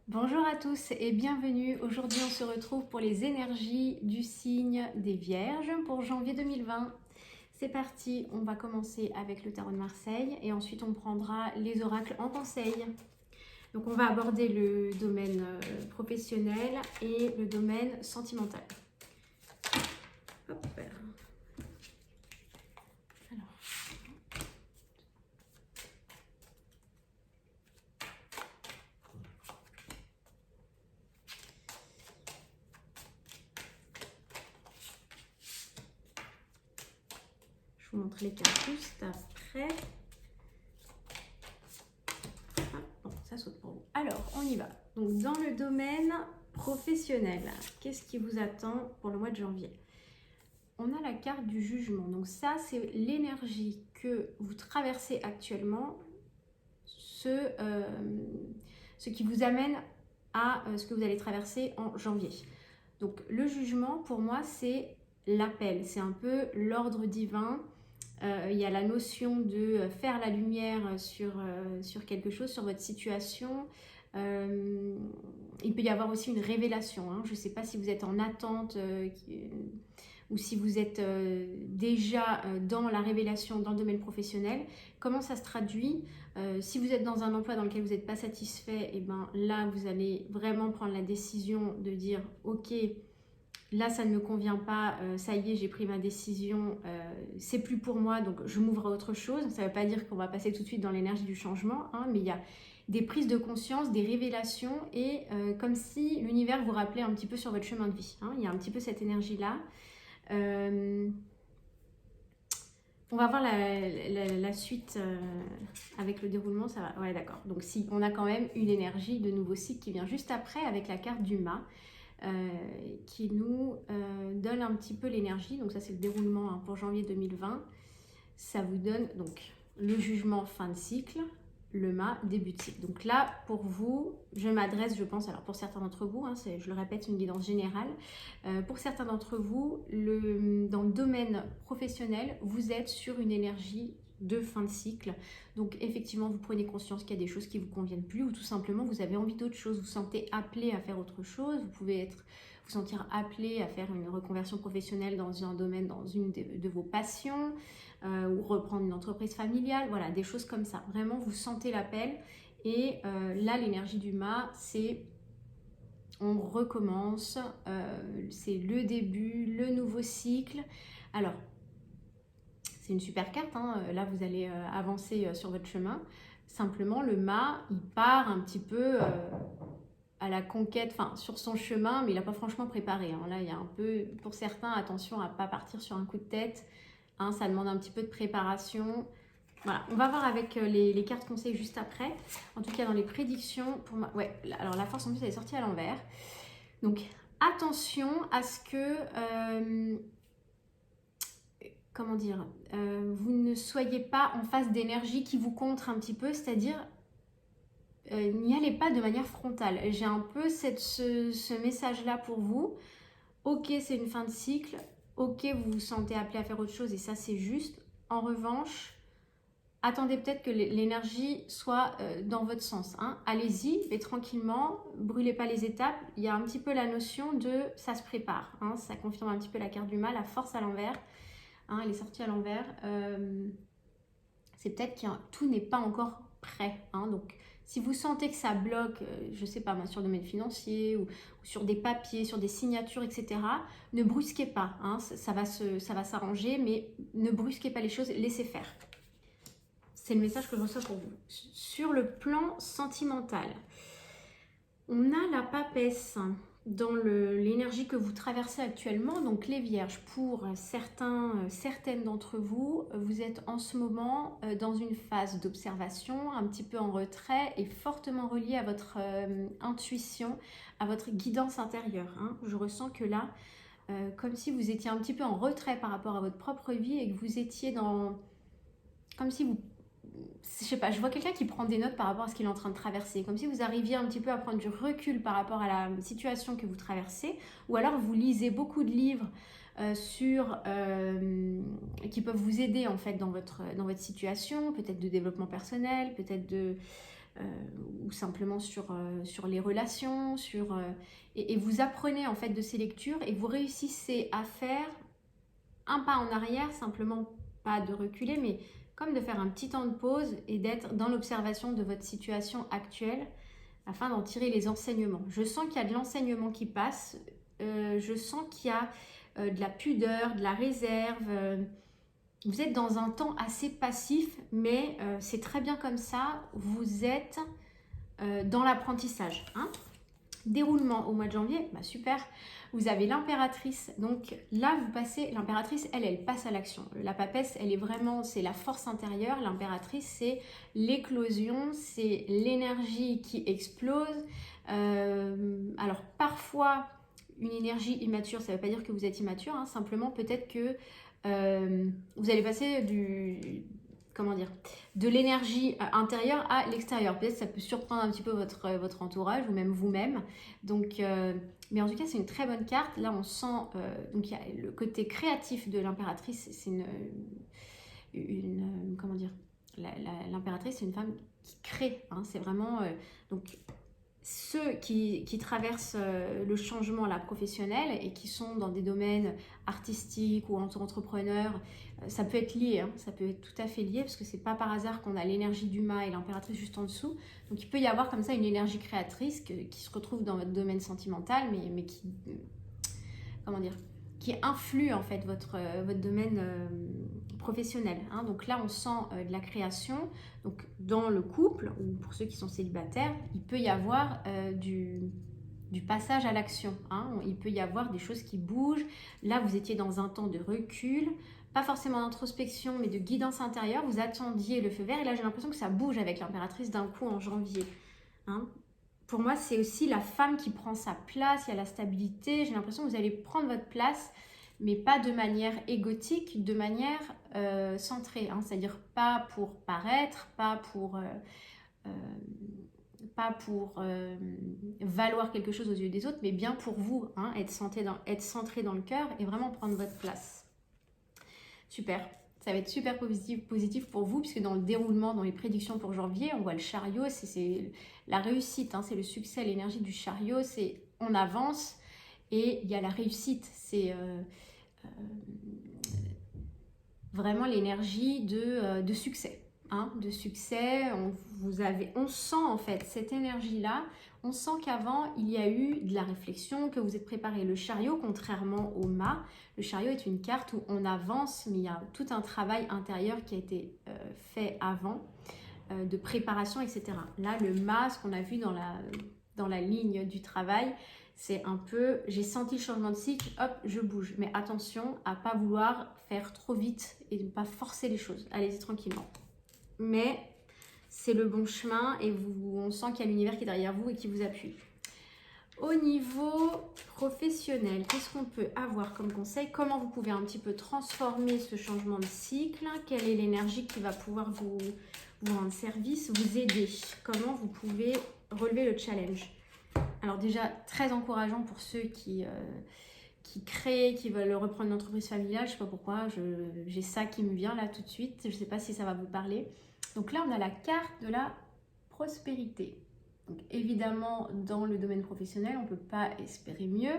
Bonjour à tous et bienvenue. Aujourd'hui, on se retrouve pour les énergies du signe des Vierges pour janvier 2020. C'est parti, on va commencer avec le tarot de Marseille et ensuite on prendra les oracles en conseil. Donc on va aborder le domaine professionnel et le domaine sentimental. Hop. Alors, je vous montre les cartes juste après. Ah, bon, ça saute pour vous. Alors, on y va. Donc dans le domaine professionnel, qu'est-ce qui vous attend pour le mois de janvier? On a la carte du jugement. Donc ça, c'est l'énergie que vous traversez actuellement, ce qui vous amène à ce que vous allez traverser en janvier. Donc le jugement, pour moi, c'est l'appel. C'est un peu l'ordre divin. Il y a la notion de faire la lumière sur quelque chose, sur votre situation. Il peut y avoir aussi une révélation. Je ne sais pas si vous êtes en attente ou si vous êtes déjà dans la révélation dans le domaine professionnel. Comment ça se traduit? Si vous êtes dans un emploi dans lequel vous n'êtes pas satisfait, et ben là, vous allez vraiment prendre la décision de dire « Ok, là, ça ne me convient pas, ça y est, j'ai pris ma décision, c'est plus pour moi, donc je m'ouvre à autre chose. » Ça ne veut pas dire qu'on va passer tout de suite dans l'énergie du changement, mais il y a des prises de conscience, des révélations, et comme si l'univers vous rappelait un petit peu sur votre chemin de vie. Il y a un petit peu cette énergie-là. On va voir la suite avec le déroulement, ça va. Ouais, d'accord. Donc si on a quand même une énergie de nouveau cycle qui vient juste après avec la carte du mât. Qui nous donne un petit peu l'énergie. Donc ça, c'est le déroulement pour janvier 2020. Ça vous donne donc le jugement fin de cycle, le mât début de cycle. Donc là, pour vous, je m'adresse, je pense, alors pour certains d'entre vous, je le répète, une guidance générale. Pour certains d'entre vous, dans le domaine professionnel, vous êtes sur une énergie de fin de cycle. Donc effectivement, vous prenez conscience qu'il y a des choses qui ne vous conviennent plus ou tout simplement, vous avez envie d'autre chose, vous vous sentez appelé à faire autre chose. Vous pouvez vous sentir appelé à faire une reconversion professionnelle dans un domaine, dans une de vos passions. Ou reprendre une entreprise familiale, voilà, des choses comme ça. Vraiment, vous sentez l'appel. Et là, l'énergie du mât, c'est on recommence, c'est le début, le nouveau cycle. Alors, c'est une super carte, là, vous allez avancer sur votre chemin. Simplement, le mât, il part un petit peu à la conquête, enfin, sur son chemin, mais il n'a pas franchement préparé. Là, il y a un peu, pour certains, attention à ne pas partir sur un coup de tête. Ça demande un petit peu de préparation. Voilà, on va voir avec les cartes conseils juste après. En tout cas, dans les prédictions, pour moi, ouais, alors la force en plus, elle est sortie à l'envers. Donc, attention à ce que, comment dire, vous ne soyez pas en face d'énergie qui vous contre un petit peu, c'est-à-dire, n'y allez pas de manière frontale. J'ai un peu ce message-là pour vous. Ok, c'est une fin de cycle. Ok, vous vous sentez appelé à faire autre chose et ça, c'est juste. En revanche, attendez peut-être que l'énergie soit dans votre sens. Allez-y, mais tranquillement, brûlez pas les étapes. Il y a un petit peu la notion de ça se prépare. Ça confirme un petit peu la carte du mal, la force à l'envers. Elle est sortie à l'envers. C'est peut-être que tout n'est pas encore prêt. Donc, si vous sentez que ça bloque, je ne sais pas, sur le domaine financier ou sur des papiers, sur des signatures, etc., ne brusquez pas. Ça va s'arranger, mais ne brusquez pas les choses, laissez faire. C'est le message que je reçois pour vous. Sur le plan sentimental, on a la papesse dans l'énergie que vous traversez actuellement. Donc les vierges, pour certaines d'entre vous, vous êtes en ce moment dans une phase d'observation, un petit peu en retrait et fortement relié à votre intuition, à votre guidance intérieure. Je ressens que là, comme si vous étiez un petit peu en retrait par rapport à votre propre vie et que vous étiez dans... comme si vous... je sais pas, je vois quelqu'un qui prend des notes par rapport à ce qu'il est en train de traverser, comme si vous arriviez un petit peu à prendre du recul par rapport à la situation que vous traversez, ou alors vous lisez beaucoup de livres qui peuvent vous aider en fait dans votre situation, peut-être de développement personnel, peut-être ou simplement sur les relations, et vous apprenez en fait de ces lectures et vous réussissez à faire un pas en arrière, simplement pas de reculer, mais comme de faire un petit temps de pause et d'être dans l'observation de votre situation actuelle afin d'en tirer les enseignements. Je sens qu'il y a de l'enseignement qui passe, je sens qu'il y a de la pudeur, de la réserve. Vous êtes dans un temps assez passif, mais c'est très bien comme ça. Vous êtes dans l'apprentissage. Hein. Déroulement au mois de janvier, bah super. Vous avez l'impératrice. Donc là, vous passez, l'impératrice, elle passe à l'action. La papesse, elle est vraiment, c'est la force intérieure. L'impératrice, c'est l'éclosion, c'est l'énergie qui explose. Alors parfois, une énergie immature, ça ne veut pas dire que vous êtes immature, hein, simplement peut-être que vous allez passer de l'énergie intérieure à l'extérieur. Peut-être ça peut surprendre un petit peu votre entourage ou même vous-même. Donc, mais en tout cas, c'est une très bonne carte. Là, on sent, donc il y a le côté créatif de l'impératrice. C'est comment dire, l'impératrice, c'est une femme qui crée. Hein, c'est vraiment, donc ceux qui traversent le changement là, professionnel et qui sont dans des domaines artistiques ou entrepreneurs, ça peut être lié, hein, ça peut être tout à fait lié parce que c'est pas par hasard qu'on a l'énergie du mât et l'impératrice juste en dessous. Donc il peut y avoir comme ça une énergie créatrice qui se retrouve dans votre domaine sentimental, mais qui, comment dire, qui influe en fait votre domaine professionnel. Hein. Donc là, on sent de la création. Donc dans le couple, ou pour ceux qui sont célibataires, il peut y avoir du passage à l'action. Hein. Il peut y avoir des choses qui bougent. Là, vous étiez dans un temps de recul, pas forcément d'introspection, mais de guidance intérieure. Vous attendiez le feu vert. Et là, j'ai l'impression que ça bouge avec l'impératrice d'un coup en janvier. Hein. Pour moi, c'est aussi la femme qui prend sa place, il y a la stabilité. J'ai l'impression que vous allez prendre votre place, mais pas de manière égotique, de manière centrée. Hein. C'est-à-dire pas pour paraître, pas pour valoir quelque chose aux yeux des autres, mais bien pour vous, hein, être centré dans le cœur et vraiment prendre votre place. Super. Ça va être super positif pour vous, puisque dans le déroulement, dans les prédictions pour janvier, on voit le chariot, c'est la réussite, hein, c'est le succès, l'énergie du chariot, c'est on avance et il y a la réussite, c'est vraiment l'énergie de succès. Hein, de succès, on sent en fait cette énergie-là, on sent qu'avant il y a eu de la réflexion, que vous êtes préparé. Le chariot, contrairement au mât, le chariot est une carte où on avance, mais il y a tout un travail intérieur qui a été fait avant, de préparation, etc. Là, le mât, ce qu'on a vu dans la ligne du travail, c'est un peu, j'ai senti le changement de cycle, hop, je bouge. Mais attention à pas vouloir faire trop vite et ne pas forcer les choses. Allez-y tranquillement. Mais c'est le bon chemin et on sent qu'il y a l'univers qui est derrière vous et qui vous appuie. Au niveau professionnel, qu'est-ce qu'on peut avoir comme conseil? Comment vous pouvez un petit peu transformer ce changement de cycle? Quelle est l'énergie qui va pouvoir vous rendre service, vous aider? Comment vous pouvez relever le challenge? Alors déjà, très encourageant pour ceux qui créent, qui veulent reprendre une entreprise familiale. Je ne sais pas pourquoi, j'ai ça qui me vient là tout de suite. Je ne sais pas si ça va vous parler. Donc là, on a la carte de la prospérité. Donc évidemment, dans le domaine professionnel, on ne peut pas espérer mieux.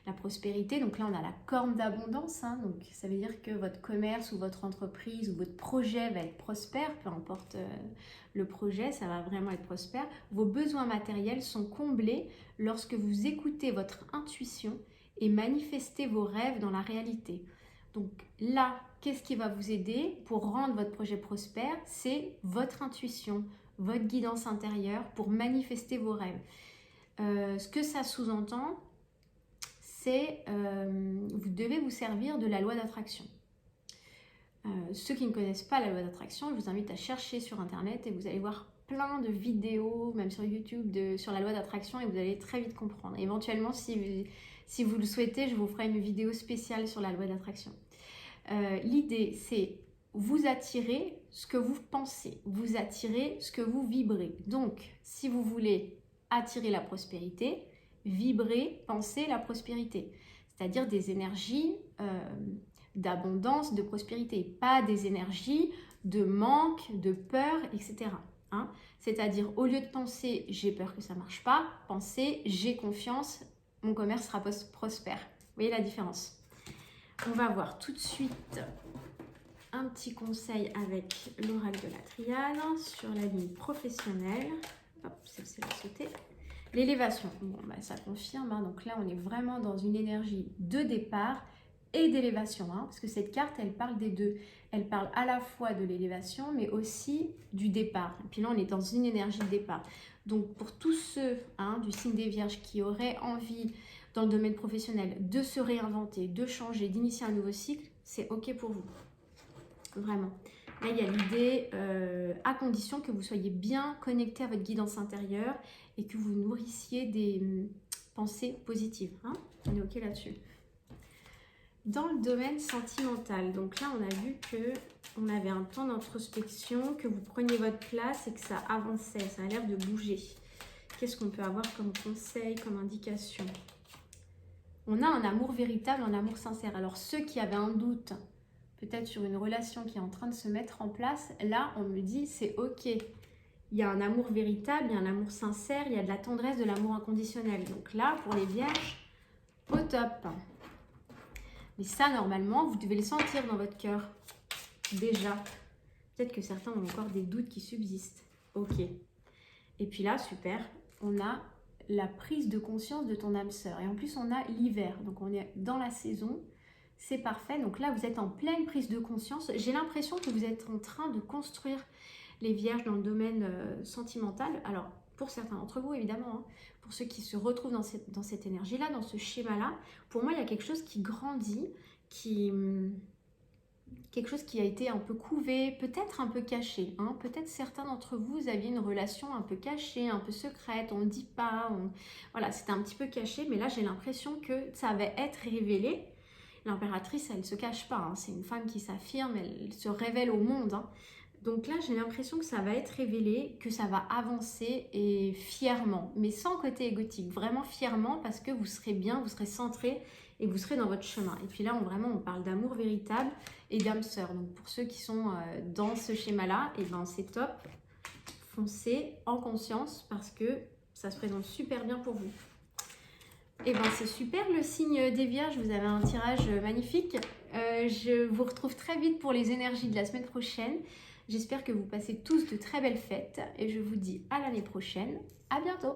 La prospérité, donc là, on a la corne d'abondance. Hein, donc ça veut dire que votre commerce ou votre entreprise ou votre projet va être prospère, peu importe le projet, ça va vraiment être prospère. Vos besoins matériels sont comblés lorsque vous écoutez votre intuition et manifestez vos rêves dans la réalité. Donc là, qu'est-ce qui va vous aider pour rendre votre projet prospère? C'est votre intuition, votre guidance intérieure pour manifester vos rêves. Ce que ça sous-entend, c'est vous devez vous servir de la loi d'attraction. Ceux qui ne connaissent pas la loi d'attraction, je vous invite à chercher sur internet et vous allez voir plein de vidéos, même sur YouTube, sur la loi d'attraction et vous allez très vite comprendre. Éventuellement, si vous le souhaitez, je vous ferai une vidéo spéciale sur la loi d'attraction. L'idée, c'est vous attirer ce que vous pensez, vous attirer ce que vous vibrez. Donc, si vous voulez attirer la prospérité, vibrer, penser la prospérité. C'est-à-dire des énergies d'abondance, de prospérité, pas des énergies de manque, de peur, etc. Hein. C'est-à-dire, au lieu de penser « j'ai peur que ça ne marche pas », pensez « j'ai confiance, mon commerce sera prospère ». Vous voyez la différence? On va voir tout de suite un petit conseil avec l'oracle de la triade sur la ligne professionnelle. Hop, celle-ci va sauter. L'élévation, bon, bah, ça confirme. Hein. Donc là, on est vraiment dans une énergie de départ et d'élévation. Hein, parce que cette carte, elle parle des deux. Elle parle à la fois de l'élévation, mais aussi du départ. Et puis là, on est dans une énergie de départ. Donc pour tous ceux du signe des Vierges qui auraient envie, dans le domaine professionnel, de se réinventer, de changer, d'initier un nouveau cycle, c'est OK pour vous. Vraiment. Là, il y a l'idée, à condition que vous soyez bien connecté à votre guidance intérieure et que vous nourrissiez des pensées positives. Hein, on est OK là-dessus. Dans le domaine sentimental, donc là, on a vu qu'on avait un temps d'introspection, que vous preniez votre place et que ça avançait, ça a l'air de bouger. Qu'est-ce qu'on peut avoir comme conseil, comme indication? On a un amour véritable, un amour sincère. Alors, ceux qui avaient un doute, peut-être sur une relation qui est en train de se mettre en place, là, on me dit, c'est OK. Il y a un amour véritable, il y a un amour sincère, il y a de la tendresse, de l'amour inconditionnel. Donc là, pour les Vierges, au top. Mais ça, normalement, vous devez le sentir dans votre cœur. Déjà. Peut-être que certains ont encore des doutes qui subsistent. OK. Et puis là, super, on a la prise de conscience de ton âme sœur. Et en plus, on a l'hiver. Donc, on est dans la saison. C'est parfait. Donc là, vous êtes en pleine prise de conscience. J'ai l'impression que vous êtes en train de construire les Vierges dans le domaine sentimental. Alors, pour certains d'entre vous, évidemment, hein, pour ceux qui se retrouvent dans cette énergie-là, dans ce schéma-là, pour moi, il y a quelque chose qui grandit, quelque chose qui a été un peu couvé, peut-être un peu caché. Hein. Peut-être certains d'entre vous aviez une relation un peu cachée, un peu secrète, on ne dit pas. Voilà, c'était un petit peu caché, mais là, j'ai l'impression que ça va être révélé. L'impératrice, elle ne se cache pas. Hein. C'est une femme qui s'affirme, elle se révèle au monde. Hein. Donc là, j'ai l'impression que ça va être révélé, que ça va avancer et fièrement, mais sans côté égotique, vraiment fièrement parce que vous serez bien, vous serez centré et vous serez dans votre chemin. Et puis là, on parle d'amour véritable et d'âme sœur. Donc pour ceux qui sont dans ce schéma-là, et ben c'est top. Foncez en conscience parce que ça se présente super bien pour vous. Et ben c'est super le signe des Vierges, vous avez un tirage magnifique. Je vous retrouve très vite pour les énergies de la semaine prochaine. J'espère que vous passez tous de très belles fêtes et je vous dis à l'année prochaine. À bientôt!